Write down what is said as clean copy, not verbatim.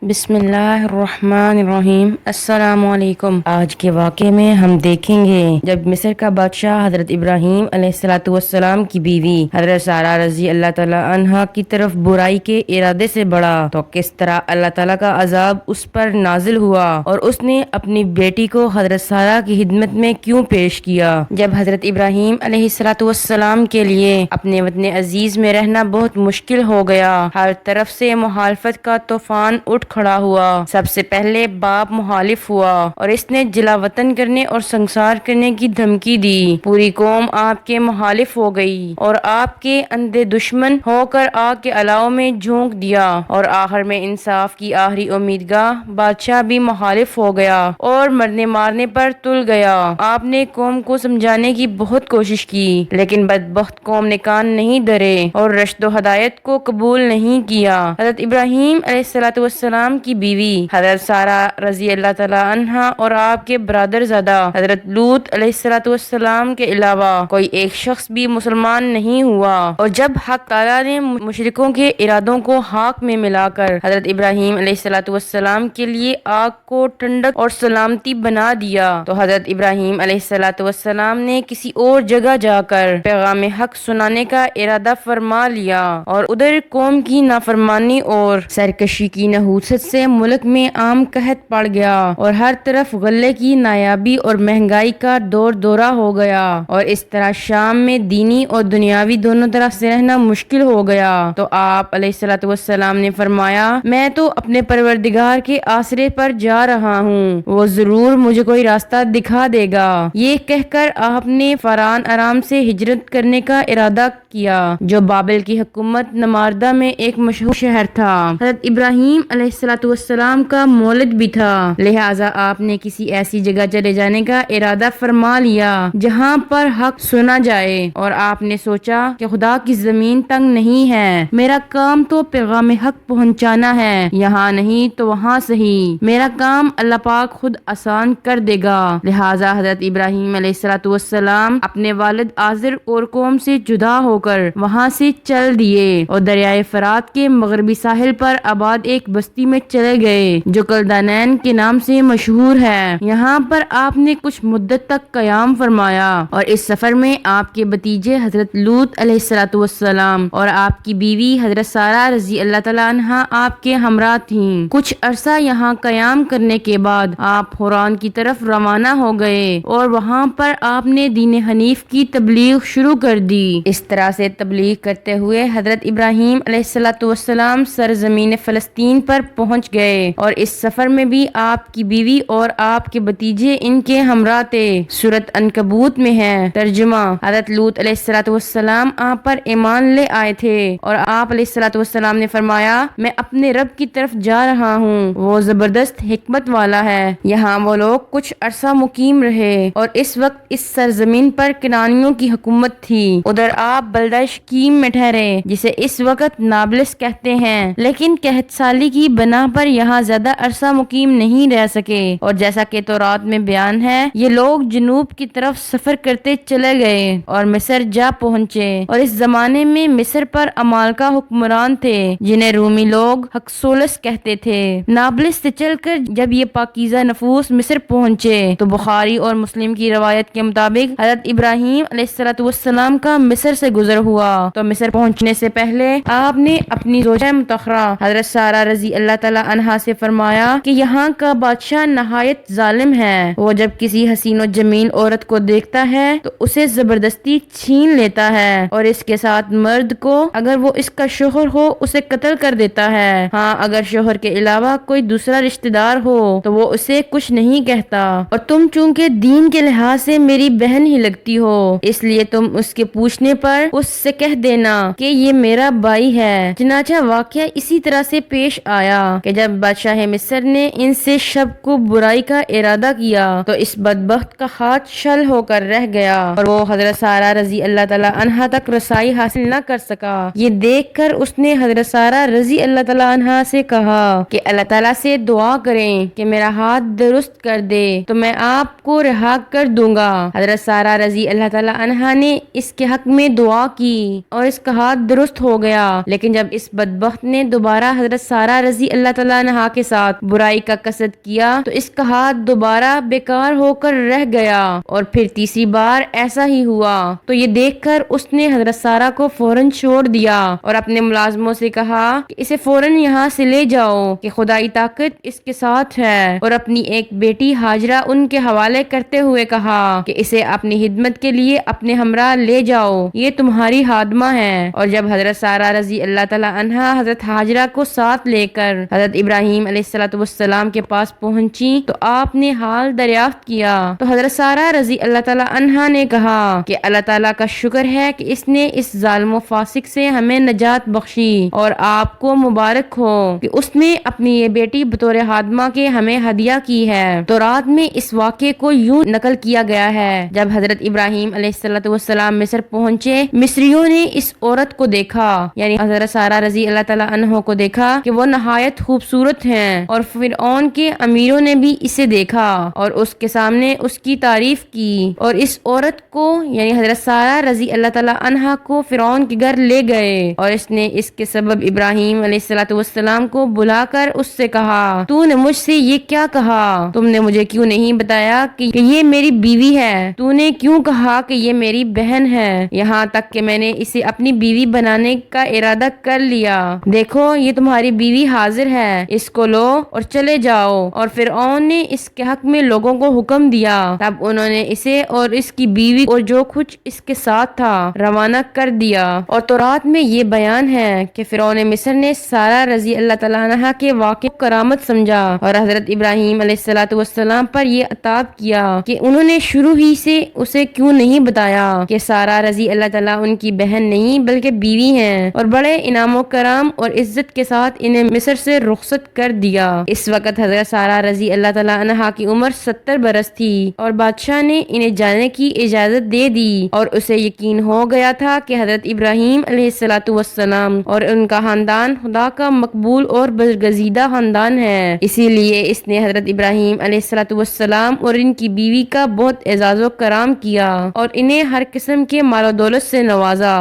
بسم اللہ الرحمن الرحیم۔ السلام علیکم۔ آج کے واقعے میں ہم دیکھیں گے جب مصر کا بادشاہ حضرت ابراہیم علیہ السلام کی بیوی حضرت سارہ رضی اللہ تعالیٰ عنہا کی طرف برائی کے ارادے سے بڑھا تو کس طرح اللہ تعالیٰ کا عذاب اس پر نازل ہوا اور اس نے اپنی بیٹی کو حضرت سارہ کی خدمت میں کیوں پیش کیا۔ جب حضرت ابراہیم علیہ السلام کے لیے اپنے وطن عزیز میں رہنا بہت مشکل ہو گیا، ہر طرف سے مخالفت کا طوفان اٹھ کھڑا ہوا۔ سب سے پہلے باپ مخالف ہوا اور اس نے جلا وطن کرنے اور سنسار کرنے کی دھمکی دی۔ پوری قوم آپ کے مخالف ہو گئی اور آپ کے اندھے دشمن ہو کر آگ کے الاؤ میں جھونک دیا، اور آخر میں انصاف کی آخری امیدگاہ بادشاہ بھی مخالف ہو گیا اور مرنے مارنے پر تل گیا۔ آپ نے قوم کو سمجھانے کی بہت کوشش کی، لیکن بدبخت قوم نے کان نہیں دھرے اور رشد و ہدایت کو قبول نہیں کیا۔ حضرت ابراہیم علیہ السلام کی بیوی حضرت سارہ رضی اللہ تعالیٰ عنہا اور آپ کے برادر زادہ حضرت لوط علیہ السلام کے علاوہ کوئی ایک شخص بھی مسلمان نہیں ہوا، اور جب حق تعالیٰ نے مشرکوں کے ارادوں کو ہاک میں ملا کر حضرت ابراہیم علیہ السلام کے لیے آگ کو ٹھنڈک اور سلامتی بنا دیا، تو حضرت ابراہیم علیہ السلام نے کسی اور جگہ جا کر پیغام حق سنانے کا ارادہ فرما لیا، اور ادھر قوم کی نافرمانی اور سرکشی کی نحوست سے ملک میں عام قحط پڑ گیا اور ہر طرف غلے کی نایابی اور مہنگائی کا دور دورہ ہو گیا، اور اس طرح شام میں دینی اور دنیاوی دونوں طرح سے رہنا مشکل ہو گیا۔ تو آپ علیہ السلام نے فرمایا، میں تو اپنے پروردگار کے آسرے پر جا رہا ہوں، وہ ضرور مجھے کوئی راستہ دکھا دے گا۔ یہ کہہ کر آپ نے فاران ارام سے ہجرت کرنے کا ارادہ کیا، جو بابل کی حکومت نماردہ میں ایک مشہور شہر تھا۔ حضرت ابراہیم علیہ السلام کا مولد بھی تھا، لہٰذا آپ نے کسی ایسی جگہ چلے جانے کا ارادہ فرما لیا جہاں پر حق سنا جائے، اور آپ نے سوچا کہ خدا کی زمین تنگ نہیں ہے، میرا کام تو پیغام حق پہنچانا ہے، یہاں نہیں تو وہاں صحیح، میرا کام اللہ پاک خود آسان کر دے گا۔ لہٰذا حضرت ابراہیم علیہ السلام اپنے والد آزر اور قوم سے جدا ہو کر وہاں سے چل دیے اور دریائے فرات کے مغربی ساحل پر آباد ایک بستی میں چلے گئے جو کلدانین کے نام سے مشہور ہے۔ یہاں پر آپ نے کچھ مدت تک قیام فرمایا، اور اس سفر میں آپ کے بھتیجے حضرت لوط علیہ السلام اور آپ کی بیوی حضرت سارہ رضی اللہ تعالیٰ عنہا آپ کے ہمراہ تھیں۔ کچھ عرصہ یہاں قیام کرنے کے بعد آپ حوران کی طرف روانہ ہو گئے، اور وہاں پر آپ نے دین حنیف کی تبلیغ شروع کر دی۔ اس طرح سے تبلیغ کرتے ہوئے حضرت ابراہیم علیہ السلام سرزمین فلسطین پر پہنچ گئے، اور اس سفر میں بھی آپ کی بیوی اور آپ کے بھتیجے ان کے ہمراہ تھے۔ سورۃ عنکبوت میں ہے۔ ترجمہ: حضرت لوط علیہ السلام آپ پر ایمان لے آئے تھے، اور آپ علیہ السلام نے فرمایا، میں اپنے رب کی طرف جا رہا ہوں، وہ زبردست حکمت والا ہے۔ یہاں وہ لوگ کچھ عرصہ مقیم رہے، اور اس وقت اس سرزمین پر کنانیوں کی حکومت تھی۔ ادھر آپ بلدہ شکیم میں ٹھہرے، جسے اس وقت نابلس کہتے ہیں، لیکن قحط سالی کی بنا پر یہاں زیادہ عرصہ مقیم نہیں رہ سکے، اور جیسا کہ تورات میں بیان ہے، یہ لوگ جنوب کی طرف سفر کرتے چلے گئے اور مصر جا پہنچے، اور اس زمانے میں مصر پر عمالقہ حکمران تھے جنہیں رومی لوگ حکسولس کہتے تھے۔ نابلس سے چل کر جب یہ پاکیزہ نفوس مصر پہنچے تو بخاری اور مسلم کی روایت کے مطابق حضرت ابراہیم علیہ السلام کا مصر سے گزر ہوا، تو مصر پہنچنے سے پہلے آپ نے اپنی زوجہ مطہرہ حضرت سارہ رضی اللہ تعالیٰ عنہا سے فرمایا کہ یہاں کا بادشاہ نہایت ظالم ہے، وہ جب کسی حسین و جمیل عورت کو دیکھتا ہے تو اسے زبردستی چھین لیتا ہے، اور اس کے ساتھ مرد کو اگر وہ اس کا شوہر ہو اسے قتل کر دیتا ہے، ہاں اگر شوہر کے علاوہ کوئی دوسرا رشتہ دار ہو تو وہ اسے کچھ نہیں کہتا، اور تم چونکہ دین کے لحاظ سے میری بہن ہی لگتی ہو، اس لیے تم اس کے پوچھنے پر اس سے کہہ دینا کہ یہ میرا بھائی ہے۔ چنانچہ واقعہ اسی طرح سے پیش آیا کہ جب بادشاہ مصر نے ان سے شب کو برائی کا ارادہ کیا تو اس بدبخت کا ہاتھ شل ہو کر رہ گیا، اور وہ حضرت سارہ رضی اللہ تعالیٰ عنہا تک رسائی حاصل نہ کر سکا۔ یہ دیکھ کر اس نے حضرت سارہ رضی اللہ تعالیٰ عنہا سے کہا کہ اللہ تعالیٰ سے دعا کریں کہ میرا ہاتھ درست کر دے تو میں آپ کو رہا کر دوں گا۔ حضرت سارہ رضی اللہ تعالیٰ عنہا نے اس کے حق میں دعا کی اور اس کا ہاتھ درست ہو گیا، لیکن جب اس بدبخت نے دوبارہ حضرت سارہ رضی اللہ تعالیٰ عنہا کے ساتھ برائی کا قصد کیا تو اس کا ہاتھ دوبارہ بیکار ہو کر رہ گیا، اور پھر تیسری بار ایسا ہی ہوا تو یہ دیکھ کر اس نے حضرت سارہ کو فوراً چھوڑ دیا اور اپنے ملازموں سے کہا کہ اسے فوراً یہاں سے لے جاؤ کہ خدائی طاقت اس کے ساتھ ہے، اور اپنی ایک بیٹی ہاجرہ ان کے حوالے کرتے ہوئے کہا کہ اسے اپنی خدمت کے لیے اپنے ہمراہ لے جاؤ، یہ تمہاری خادمہ ہے۔ اور جب حضرت سارہ رضی اللہ تعالیٰ عنہا حضرت ہاجرہ کو ساتھ لے کر حضرت ابراہیم علیہ السلام کے پاس پہنچی تو آپ نے حال دریافت کیا تو حضرت سارہ رضی اللہ تعالیٰ عنہا نے کہا کہ اللہ تعالیٰ کا شکر ہے کہ اس نے اس ظالم و فاسق سے ہمیں نجات بخشی، اور آپ کو مبارک ہو کہ اس نے اپنی یہ بیٹی بطور خادمہ کے ہمیں ہدیہ کی ہے۔ تو رات میں اس واقعے کو یوں نقل کیا گیا ہے، جب حضرت ابراہیم علیہ السلام مصر پہنچے، مصریوں نے اس عورت کو دیکھا، یعنی حضرت سارہ رضی اللہ تعالیٰ عنہ کو دیکھا کہ وہ نہایت خوبصورت ہیں، اور فرعون کے امیروں نے بھی اسے دیکھا اور اس کے سامنے اس کی تعریف کی، اور اس عورت کو یعنی حضرت سارہ رضی اللہ تعالیٰ عنہا کو فرعون کے گھر لے گئے، اور اس نے اس کے سبب ابراہیم علیہ السلام کو بلا کر اس سے کہا، تو نے مجھ سے یہ کیا کہا؟ تم نے مجھے کیوں نہیں بتایا کہ یہ میری بیوی ہے؟ تو نے کیوں کہا کہ یہ میری بہن ہے؟ یہاں تک کہ میں نے اسے اپنی بیوی بنانے کا ارادہ کر لیا۔ دیکھو یہ تمہاری بیوی حاضر ہے، اس کو لو اور چلے جاؤ۔ اور فرعون نے اس کے حق میں لوگوں کو حکم دیا، تب انہوں نے اسے اور اس کی بیوی اور جو کچھ اس کے ساتھ تھا روانہ کر دیا۔ اور تورات میں یہ بیان ہے کہ فرعون مصر نے سارہ رضی اللہ تعالیٰ عنہا کے واقعے کو کرامت سمجھا اور حضرت ابراہیم علیہ السلام پر یہ عتاب کیا کہ انہوں نے شروع ہی سے اسے کیوں نہیں بتایا کہ سارہ رضی اللہ تعالیٰ ان کی بہن نہیں بلکہ بیوی ہیں، اور بڑے انعام و کرام اور عزت کے ساتھ انہیں مصر سے رخصت کر دیا۔ اس وقت حضرت سارہ رضی اللہ تعالیٰ عنہا کی عمر 70 برس تھی، اور بادشاہ نے انہیں جانے کی اجازت دے دی، اور اسے یقین ہو گیا تھا کہ حضرت ابراہیم علیہ السلام اور ان کا خاندان خدا کا مقبول اور برگزیدہ خاندان ہے، اسی لیے اس نے حضرت ابراہیم علیہ السلام اور ان کی بیوی کا بہت اعزاز و کرام کیا اور انہیں ہر قسم کے مال و دولت سے نوازا۔